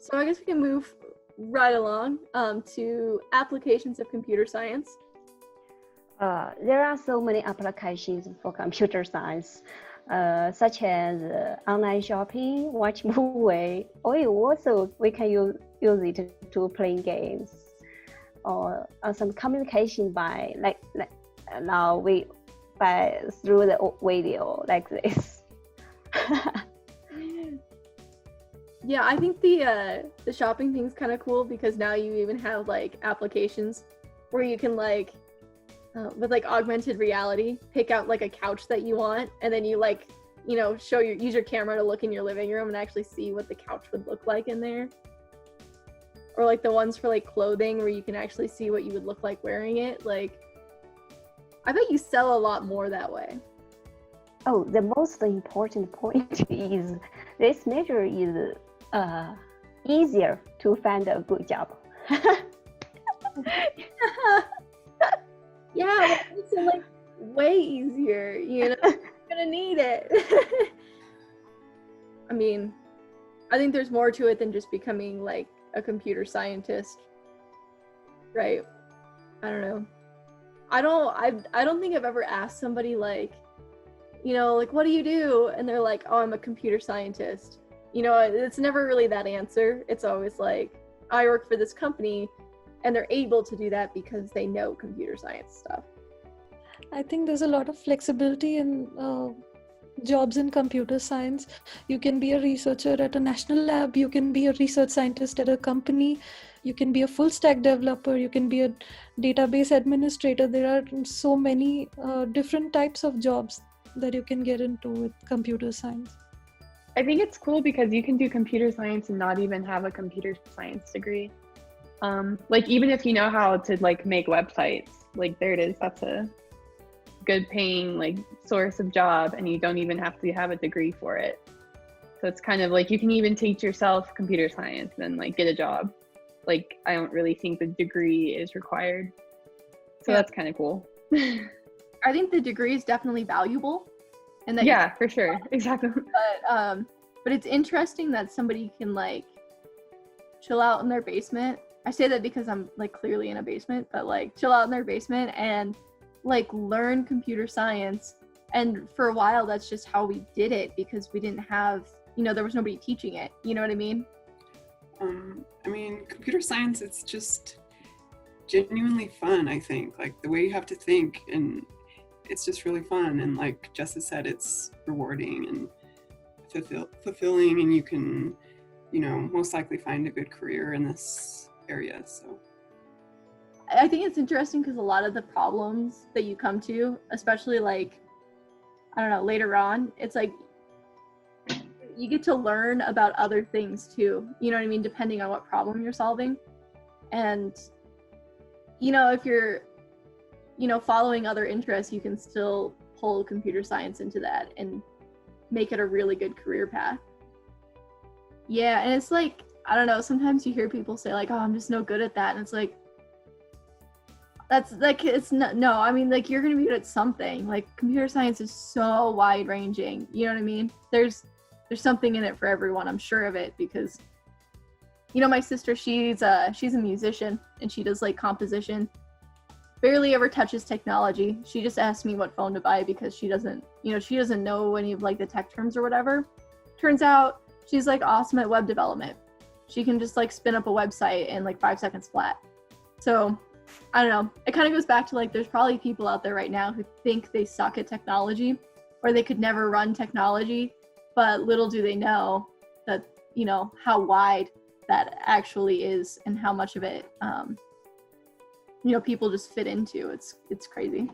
So I guess we can move right along to applications of computer science. There are so many applications for computer science, such as online shopping, watch movie, or also we can use it to play games, or some communication by now we by through the video like this. Yeah, I think the shopping thing's kind of cool because now you even have like applications where you can like with like augmented reality pick out like a couch that you want, and then you like use your camera to look in your living room and actually see what the couch would look like in there. Or like the ones for like clothing where you can actually see what you would look like wearing it. Like, I bet you sell a lot more that way. Oh, the most important point is this measure is easier to find a good job. Yeah, it's like way easier, you're gonna need it. I mean, I think there's more to it than just becoming like a computer scientist, right? I don't know. I don't think I've ever asked somebody like, like, what do you do? And they're like, oh, I'm a computer scientist. It's never really that answer. It's always like, I work for this company, and they're able to do that because they know computer science stuff. I think there's a lot of flexibility in jobs in computer science. You can be a researcher at a national lab, you can be a research scientist at a company, you can be a full stack developer, you can be a database administrator. There are so many different types of jobs that you can get into with computer science. I think it's cool because you can do computer science and not even have a computer science degree. Like even if you know how to like make websites, like there it is, that's a good paying like source of job, and you don't even have to have a degree for it. So it's kind of like you can even teach yourself computer science and like get a job. Like I don't really think the degree is required. So that's kind of cool. I think the degree is definitely valuable. And that for sure. Exactly. But it's interesting that somebody can like chill out in their basement. I say that because I'm like clearly in a basement, but like chill out in their basement and like learn computer science. And for a while, that's just how we did it because we didn't have, there was nobody teaching it. You know what I mean? I mean, computer science, it's just genuinely fun, I think. Like the way you have to think, and it's just really fun. And like Jessa said, it's rewarding and fulfilling, and you can, most likely find a good career in this area. So I think it's interesting because a lot of the problems that you come to, especially like, I don't know, later on, it's like you get to learn about other things too. You know what I mean? Depending on what problem you're solving. And, if you're, following other interests, you can still pull computer science into that and make it a really good career path. Yeah, and it's like, I don't know, sometimes you hear people say like, oh, I'm just no good at that. And it's like, that's like, it's not, no, I mean, like you're going to be good at something. Like computer science is so wide ranging. You know what I mean? There's something in it for everyone. I'm sure of it because, my sister, she's a musician and she does like composition, barely ever touches technology. She just asked me what phone to buy because she doesn't know any of like the tech terms or whatever. Turns out she's like awesome at web development. She can just like spin up a website in like 5 seconds flat. So I don't know. It kind of goes back to like, there's probably people out there right now who think they suck at technology or they could never run technology, but little do they know that, how wide that actually is and how much of it, people just fit into. It's crazy.